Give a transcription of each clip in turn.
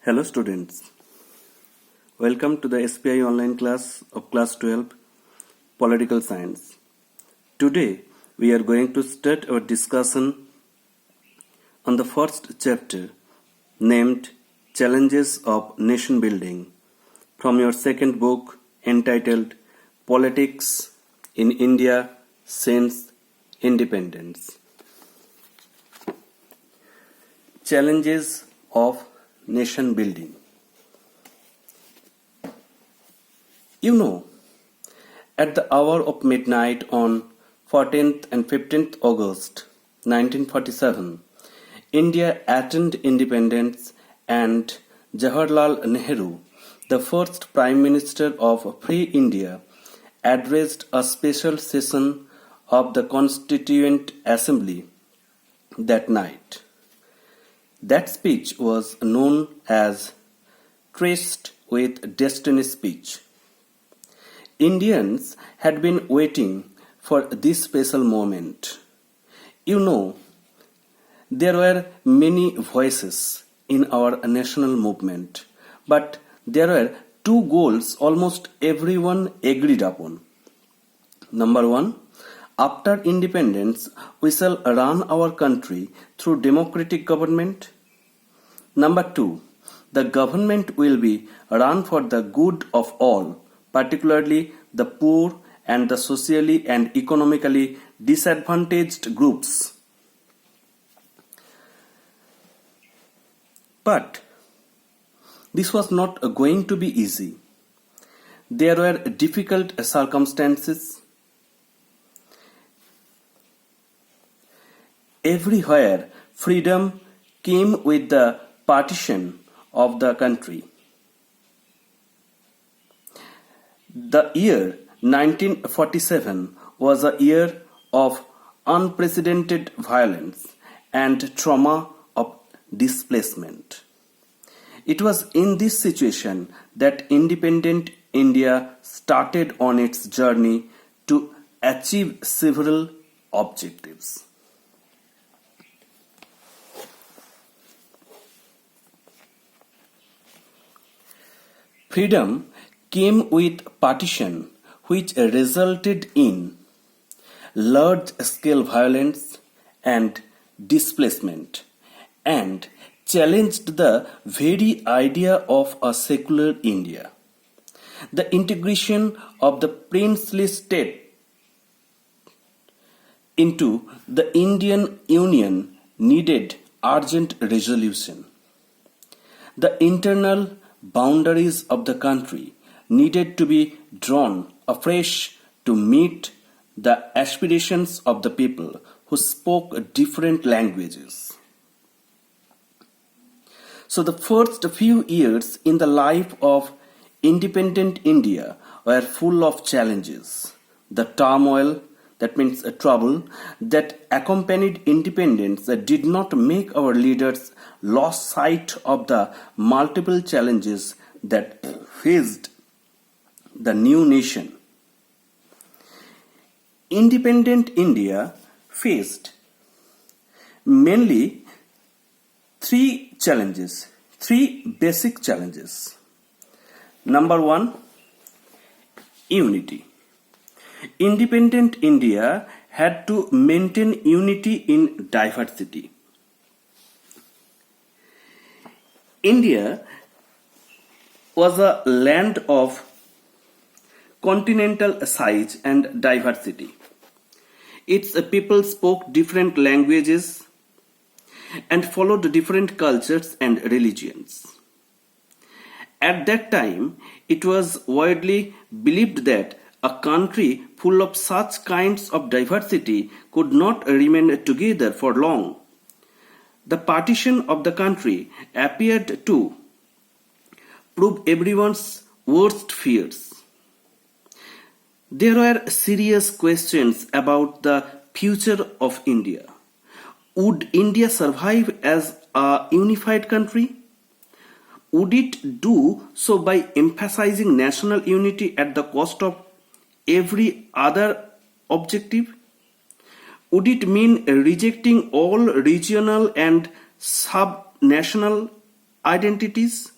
Hello students, welcome to the SPI online class of class 12 Political Science. Today we are going to start our discussion on the first chapter named Challenges of Nation Building from your second book entitled Politics in India Since Independence. Challenges of Nation Building. You know, at the hour of midnight on 14th and 15th August 1947, India attained independence and Jawaharlal Nehru, the first Prime Minister of Free India, addressed a special session of the Constituent Assembly that night. That speech was known as Tryst with Destiny speech. Indians had been waiting for this special moment. You know, there were many voices in our national movement, but there were two goals almost everyone agreed upon. Number one, after independence, we shall run our country through democratic government. Number two, the government will be run for the good of all, particularly the poor and the socially and economically disadvantaged groups. But this was not going to be easy. There were difficult circumstances. Everywhere, freedom came with the partition of the country. The year 1947 was a year of unprecedented violence and trauma of displacement. It was in this situation that independent India started on its journey to achieve several objectives. Freedom came with partition, which resulted in large-scale violence and displacement, and challenged the very idea of a secular India. The integration of the princely state into the Indian Union needed urgent resolution. The internal boundaries of the country needed to be drawn afresh to meet the aspirations of the people who spoke different languages. So the first few years in the life of independent India were full of challenges. The turmoil, that means trouble, that accompanied independence did not make our leaders lose sight of the multiple challenges that faced the new nation. Independent India faced mainly three basic challenges. Number one, unity. Independent India had to maintain unity in diversity. India was a land of continental size and diversity. Its people spoke different languages and followed different cultures and religions. At that time, it was widely believed that a country full of such kinds of diversity could not remain together for long. The partition of the country appeared to prove everyone's worst fears. There were serious questions about the future of India. Would India survive as a unified country? Would it do so by emphasizing national unity at the cost of every other objective? Would it mean rejecting all regional and sub-national identities?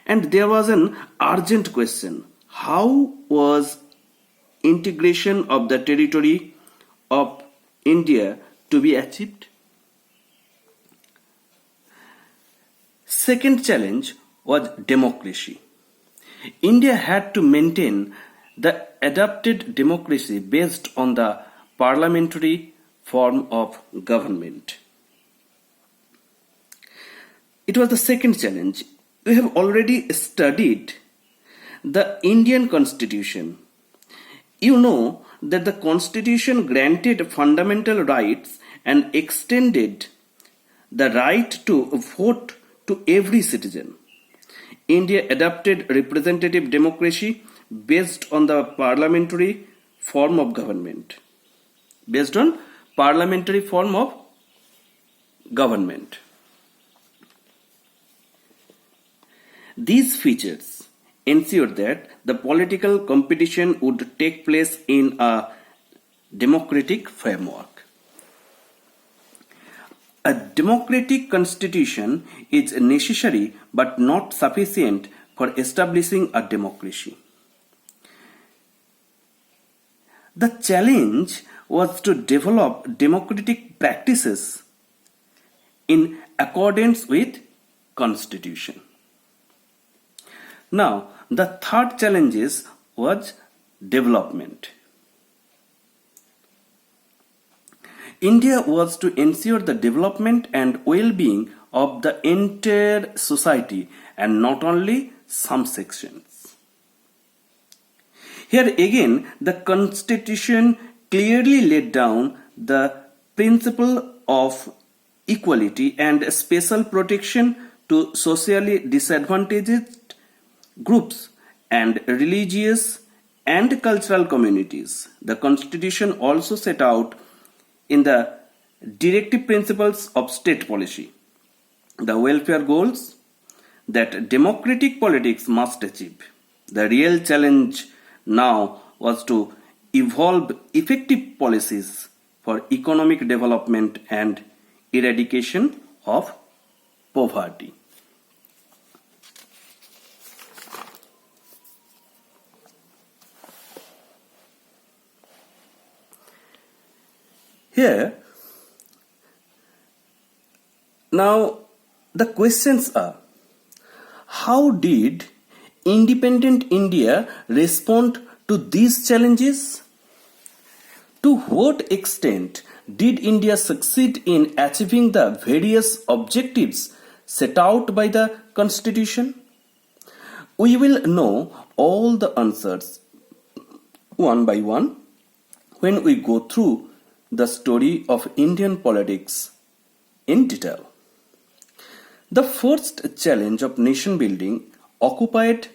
And there was an urgent question: how was integration of the territory of India to be achieved? Second challenge was democracy. India had to maintain the adapted democracy based on the parliamentary form of government. It was the second challenge. We have already studied the Indian Constitution. You know that the Constitution granted fundamental rights and extended the right to vote to every citizen. India adopted representative democracy based on the parliamentary form of government. Based on parliamentary form of government. These features ensured that the political competition would take place in a democratic framework. A democratic constitution is necessary but not sufficient for establishing a democracy. The challenge was to develop democratic practices in accordance with constitution. Now, the third challenge was development. India was to ensure the development and well-being of the entire society and not only some sections. Here again, the Constitution clearly laid down the principle of equality and special protection to socially disadvantaged groups and religious and cultural communities. The Constitution also set out in the directive principles of state policy the welfare goals that democratic politics must achieve. The real challenge now was to evolve effective policies for economic development and eradication of poverty. Here, now the questions are: how did independent India respond to these challenges? To what extent did India succeed in achieving the various objectives set out by the Constitution? We will know all the answers one by one when we go through the story of Indian politics in detail. The first challenge of nation building occupied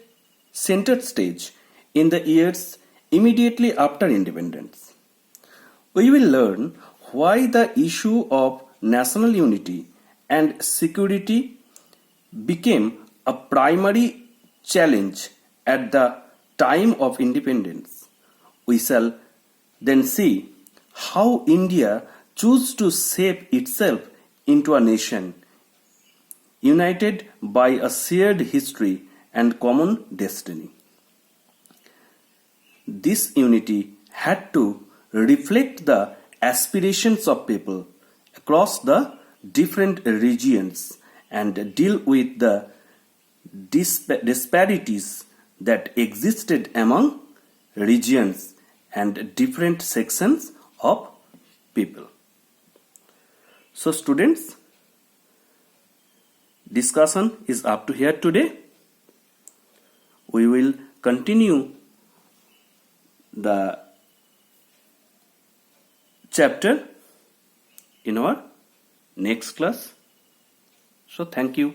center stage in the years immediately after independence. We will learn why the issue of national unity and security became a primary challenge at the time of independence. We shall then see how India chose to shape itself into a nation united by a shared history and common destiny. This unity had to reflect the aspirations of people across the different regions and deal with the disparities that existed among regions and different sections of people. So students, discussion is up to here today. We will continue the chapter in our next class. So thank you.